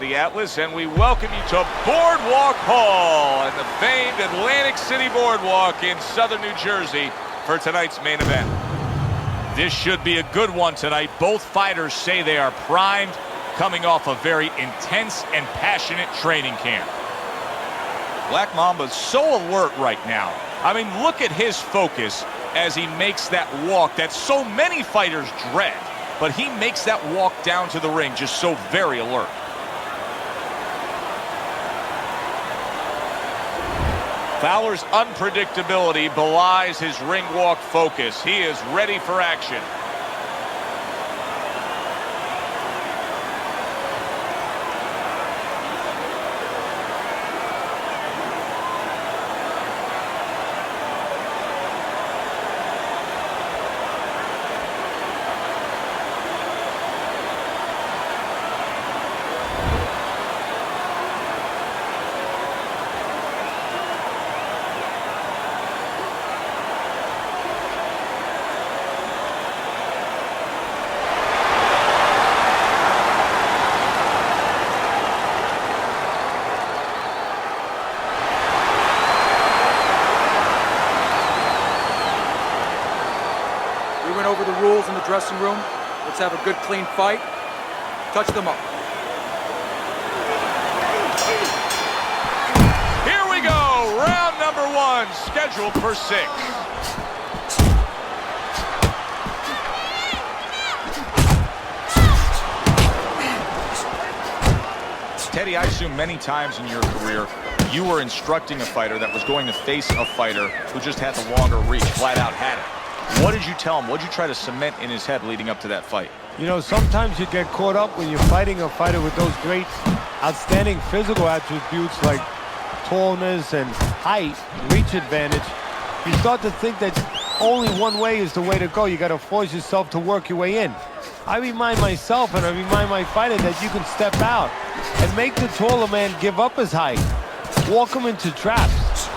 The Atlas, and we welcome you to Boardwalk Hall and the famed Atlantic City Boardwalk in southern New Jersey for tonight's main event. This should be a good one tonight. Both fighters say they are primed, coming off a very intense and passionate training camp. Black Mamba's so alert right now. I mean, look at his focus as he makes that walk that so many fighters dread, but he makes that walk down to the ring just so very alert. Fowler's unpredictability belies his ring walk focus. He is ready for action. We went over the rules in the dressing room. Let's have a good, clean fight. Touch them up. Here we go. Round number one, scheduled for 6. Teddy, I assume many times in your career, you were instructing a fighter that was going to face a fighter who just had the longer reach, flat out had it. What did you tell him? What did you try to cement in his head leading up to that fight? You know, sometimes you get caught up when you're fighting a fighter with those great, outstanding physical attributes like tallness and height, reach advantage. You start to think that only one way is the way to go. You got to force yourself to work your way in. I remind myself and I remind my fighter that you can step out and make the taller man give up his height. Walk him into traps.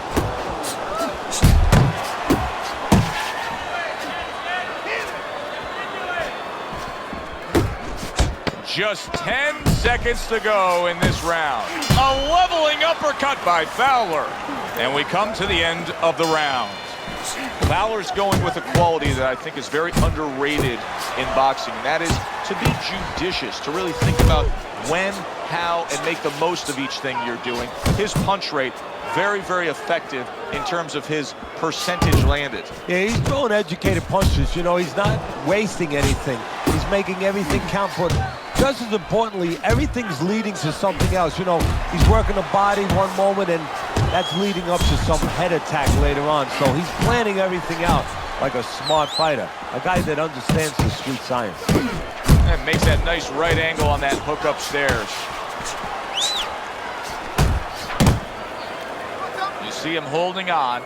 Just 10 seconds to go in this round. A leveling uppercut by Fowler. And we come to the end of the round. Fowler's going with a quality that I think is very underrated in boxing, and that is to be judicious, to really think about when, how, and make the most of each thing you're doing. His punch rate, very, very effective in terms of his percentage landed. Yeah, he's throwing educated punches. You know, he's not wasting anything. He's making everything count, but just as importantly, everything's leading to something else. You know, he's working the body one moment, and that's leading up to some head attack later on. So he's planning everything out like a smart fighter, a guy that understands the street science. And makes that nice right angle on that hook upstairs. You see him holding on.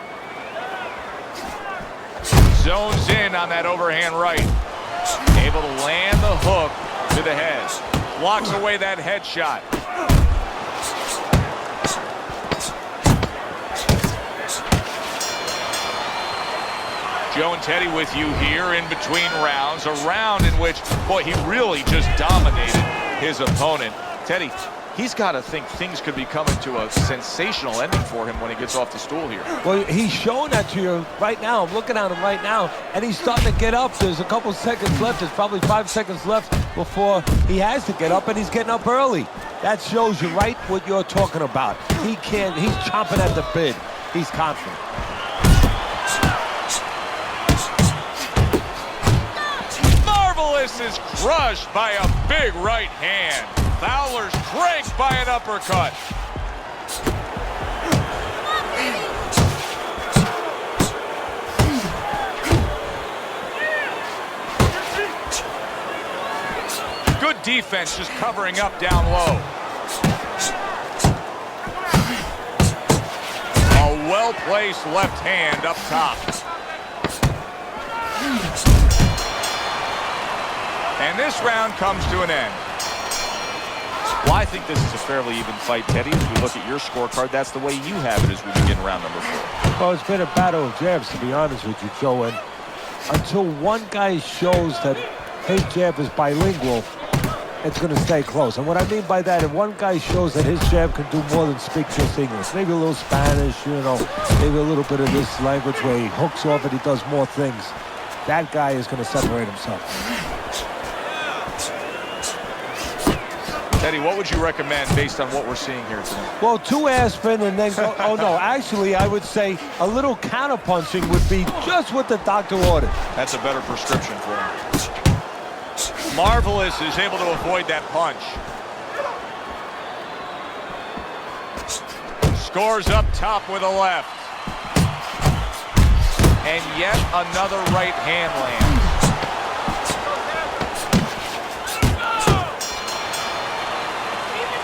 Zones in on that overhand right. Able to land the hook to the head. Blocks away that headshot. Joe and Teddy with you here in between rounds. A round in which, boy, he really just dominated his opponent. Teddy, he's got to think things could be coming to a sensational ending for him when he gets off the stool here. Well, he's showing that to you right now. I'm looking at him right now, and he's starting to get up. There's a couple seconds left. There's probably 5 seconds left before he has to get up, and he's getting up early. That shows you right what you're talking about. He's chomping at the bit. He's confident. Marvelous is crushed by a big right hand. Fowler's cranked by an uppercut. Good defense, just covering up down low. A well-placed left hand up top. And this round comes to an end. Well, I think this is a fairly even fight, Teddy. As we look at your scorecard, that's the way you have it as we begin round number 4. Well, it's been a battle of jabs, to be honest with you, Joe. And until one guy shows that his jab is bilingual, it's going to stay close. And what I mean by that, if one guy shows that his jab can do more than speak just English, maybe a little Spanish, you know, maybe a little bit of this language where he hooks off and he does more things, that guy is going to separate himself. Teddy, what would you recommend based on what we're seeing here tonight? Well, 2 aspirin and then go, oh no, actually I would say a little counter-punching would be just what the doctor ordered. That's a better prescription for him. Marvelous is able to avoid that punch. Scores up top with a left. And yet another right hand lands.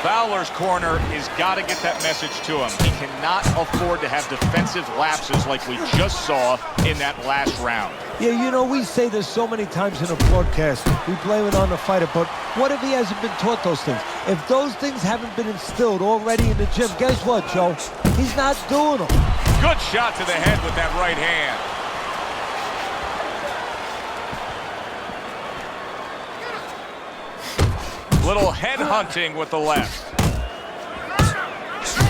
Fowler's corner has got to get that message to him. He cannot afford to have defensive lapses like we just saw in that last round. Yeah, you know, we say this so many times in a broadcast. We blame it on the fighter, but what if he hasn't been taught those things? If those things haven't been instilled already in the gym, guess what, Joe? He's not doing them. Good shot to the head with that right hand. Little head hunting with the left.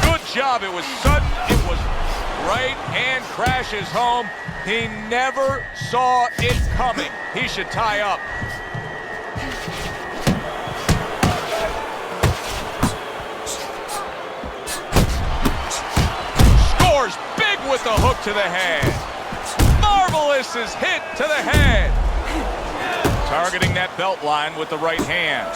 Good job. It was sudden. It was right hand crashes home. He never saw it coming. He should tie up. Scores big with the hook to the head. Marvelous is hit to the head. Targeting that belt line with the right hand.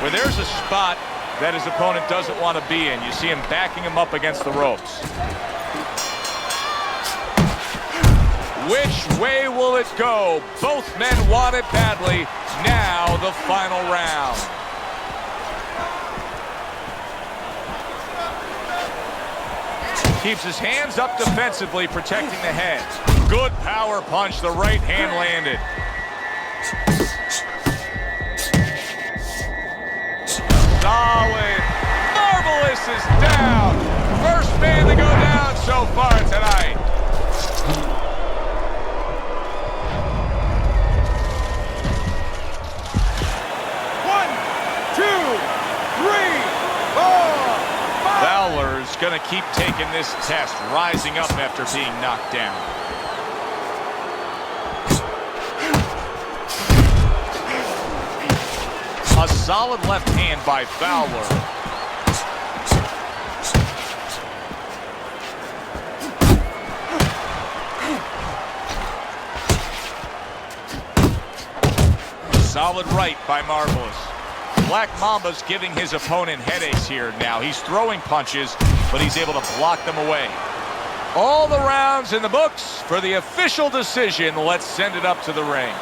Where there's a spot that his opponent doesn't want to be in. You see him backing him up against the ropes. Which way will it go? Both men want it badly. Now the final round. Keeps his hands up defensively, protecting the head. Good power punch. The right hand landed. Solid. Marvelous is down. First man to go down so far tonight. One, two, three, four, five. Fowler's going to keep taking this test, rising up after being knocked down. A solid left hand by Fowler. Solid right by Marvelous. Black Mamba's giving his opponent headaches here now. He's throwing punches, but he's able to block them away. All the rounds in the books for the official decision. Let's send it up to the ring.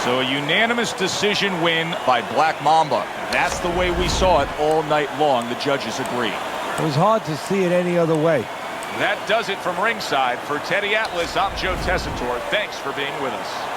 So a unanimous decision win by Black Mamba. That's the way we saw it all night long. The judges agree. It was hard to see it any other way. That does it from ringside. For Teddy Atlas, I'm Joe Tessitore. Thanks for being with us.